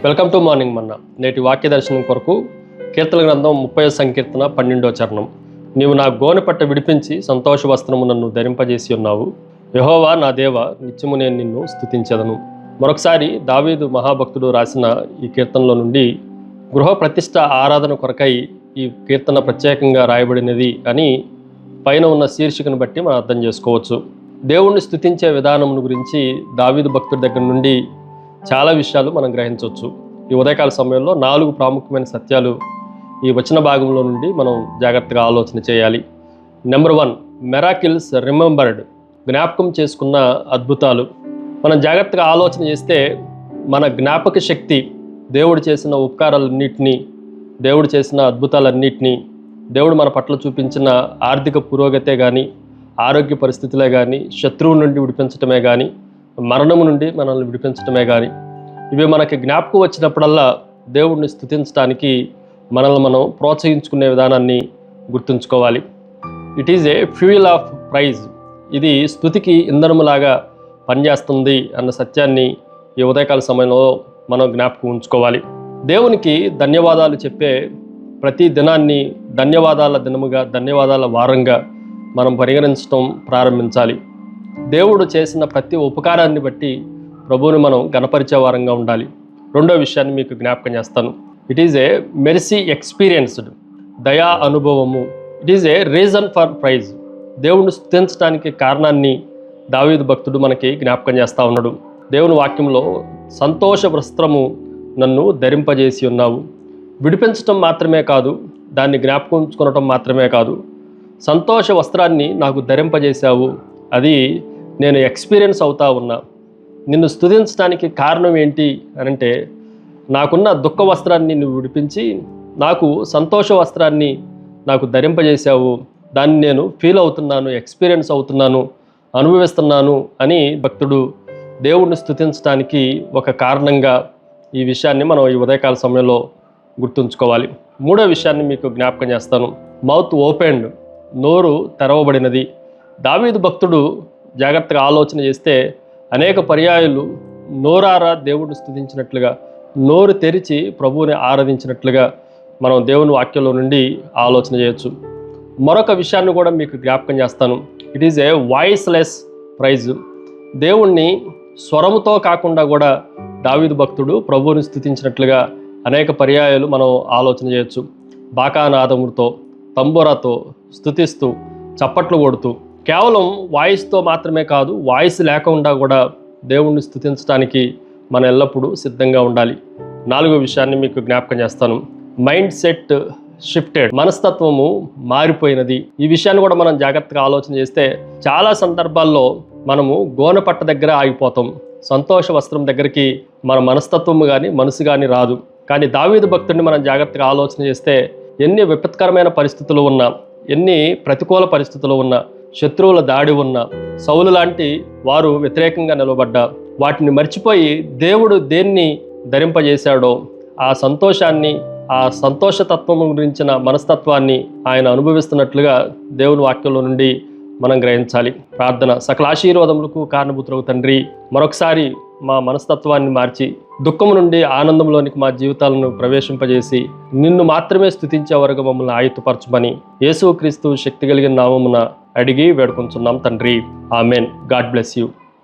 Welcome to morning మన్నా. నేటి వాక్య దర్శనం కొరకు కీర్తన గ్రంథం 30వ సంకీర్తన 12వ చరణం. నీవు నా గోనె పట్ట విడిపించి సంతోష వస్త్రము నన్ను ధరింపజేసి ఉన్నావు. యెహోవా నా దేవ, నిత్యము నేను నిన్ను స్తుతించెదను. మరొకసారి దావీదు మహాభక్తుడు రాసిన ఈ కీర్తనలో నుండి గృహ ప్రతిష్ట ఆరాధన కొరకై ఈ కీర్తన ప్రత్యేకంగా రాయబడినది అని పైన ఉన్న శీర్షికను బట్టి మనం అర్థం చేసుకోవచ్చు. దేవుణ్ణి స్తుతించే విధానం గురించి దావీదు భక్తుడి దగ్గర నుండి చాలా విషయాలు మనం గ్రహించవచ్చు. ఈ ఉదయకాల సమయంలో 4 ప్రాముఖ్యమైన సత్యాలు ఈ వచన భాగంలో నుండి మనం జాగ్రత్తగా ఆలోచన చేయాలి. నెంబర్ 1, మిరాకిల్స్ రిమెంబర్డ్, జ్ఞాపకం చేసుకున్న అద్భుతాలు. మనం జాగ్రత్తగా ఆలోచన చేస్తే మన జ్ఞాపక శక్తి దేవుడు చేసిన ఉపకారాలన్నింటినీ, దేవుడు చేసిన అద్భుతాలన్నింటినీ, దేవుడు మన పట్ల చూపించిన ఆర్థిక పురోగతే కానీ, ఆరోగ్య పరిస్థితులే కానీ, శత్రువు నుండి విడిపించటమే కానీ, మరణము నుండి మనల్ని విడిపించటమే కానీ, ఇవి మనకి జ్ఞాపకం వచ్చినప్పుడల్లా దేవుడిని స్తుతించడానికి మనల్ని మనం ప్రోత్సహించుకునే విధానాన్ని గుర్తుంచుకోవాలి. It is a fuel of praise. ఇది స్తుతికి ఇంధనములాగా పనిచేస్తుంది అన్న సత్యాన్ని ఈ ఉదయకాల సమయంలో మనం జ్ఞాపకం ఉంచుకోవాలి. దేవునికి ధన్యవాదాలు చెప్పే ప్రతి దినాన్ని ధన్యవాదాల దినముగా, ధన్యవాదాల వారంగా మనం పరిగణించడం ప్రారంభించాలి. దేవుడు చేసిన ప్రతి ఉపకారాన్ని బట్టి ప్రభువుని మనం గణపరిచే వారంగా ఉండాలి. రెండో విషయాన్ని మీకు జ్ఞాపకం చేస్తాను. It is a mercy experienced, దయా అనుభవము. It is a reason for praise. దేవుణ్ణి స్తుతించడానికి కారణాన్ని దావీదు భక్తుడు మనకి జ్ఞాపకం చేస్తూ ఉన్నాడు. దేవుని వాక్యంలో సంతోష వస్త్రము నన్ను ధరింపజేసి ఉన్నావు. విడిపించటం మాత్రమే కాదు, దాన్ని జ్ఞాపకం ఉంచుకోవటం మాత్రమే కాదు, సంతోష వస్త్రాన్ని నాకు ధరింపజేశావు. అది నేను ఎక్స్పీరియన్స్ అవుతా ఉన్నా. నిన్ను స్తుతించడానికి కారణం ఏంటి అని అంటే, నాకున్న దుఃఖ వస్త్రాన్ని నువ్వు విడిపించి నాకు సంతోష వస్త్రాన్ని నాకు ధరింపజేశావు. దాన్ని నేను ఫీల్ అవుతున్నాను, ఎక్స్పీరియన్స్ అవుతున్నాను, అనుభవిస్తున్నాను అని భక్తుడు దేవుడిని స్తుతించడానికి ఒక కారణంగా ఈ విషయాన్ని మనం ఈ ఉదయకాల సమయంలో గుర్తుంచుకోవాలి. మూడో విషయాన్ని మీకు జ్ఞాపకం చేస్తాను. మౌత్ ఓపెన్డ్, నోరు తెరవబడినది. దావీదు భక్తుడు జాగ్రత్తగా ఆలోచన చేస్తే అనేక పర్యాయాలు నోరారా దేవుడిని స్తుతించినట్లుగా, నోరు తెరిచి ప్రభువుని ఆరాధించినట్లుగా మనం దేవుని వాక్యంలో నుండి ఆలోచన చేయొచ్చు. మరొక విషయాన్ని కూడా మీకు జ్ఞాపకం చేస్తాను. It is a voiceless praise. దేవుణ్ణి స్వరముతో కాకుండా కూడా దావీదు భక్తుడు ప్రభువుని స్తుతించినట్లుగా అనేక పర్యాయాలు మనం ఆలోచన చేయొచ్చు. బాకానాదముతో, తంబురాతో స్తుతిస్తూ, చప్పట్లు కొడుతూ, కేవలం వాయిస్తో మాత్రమే కాదు, వాయిస్ లేకుండా కూడా దేవుణ్ణి స్తుతించడానికి మనం ఎల్లప్పుడూ సిద్ధంగా ఉండాలి. 4వ విషయాన్ని మీకు జ్ఞాపకం చేస్తాను. మైండ్ సెట్ షిఫ్టెడ్, మనస్తత్వము మారిపోయినది. ఈ విషయాన్ని కూడా మనం జాగ్రత్తగా ఆలోచన చేస్తే చాలా సందర్భాల్లో మనము గోనె పట్ట దగ్గర ఆగిపోతాం. సంతోష వస్త్రం దగ్గరికి మన మనస్తత్వము కానీ, మనసు కానీ రాదు. కానీ దావీదు భక్తుడిని మనం జాగ్రత్తగా ఆలోచన చేస్తే ఎన్ని విపత్కరమైన పరిస్థితులు ఉన్నా, ఎన్ని ప్రతికూల పరిస్థితులు ఉన్నా, శత్రువుల దాడి ఉన్న, సౌలు లాంటి వారు వ్యతిరేకంగా నిలబడ్డా, వాటిని మర్చిపోయి దేవుడు దేన్ని ధరింపజేశాడో ఆ సంతోషాన్ని, ఆ సంతోషతత్వం గురించిన మనస్తత్వాన్ని ఆయన అనుభవిస్తున్నట్లుగా దేవుని వాక్యంలో నుండి మనం గ్రహించాలి. ప్రార్థన. సకల ఆశీర్వాదములకు కారణభూతులకు తండ్రి, మరొకసారి మా మనస్తత్వాన్ని మార్చి దుఃఖం నుండి ఆనందంలోనికి మా జీవితాలను ప్రవేశింపజేసి నిన్ను మాత్రమే స్తుతించే వరకు మమ్మల్ని ఆయుత్తపరచమని యేసుక్రీస్తు శక్తి కలిగిన నామమున అడిగి వేడుకొంచున్నాం తండ్రి. ఆమెన్. God bless you.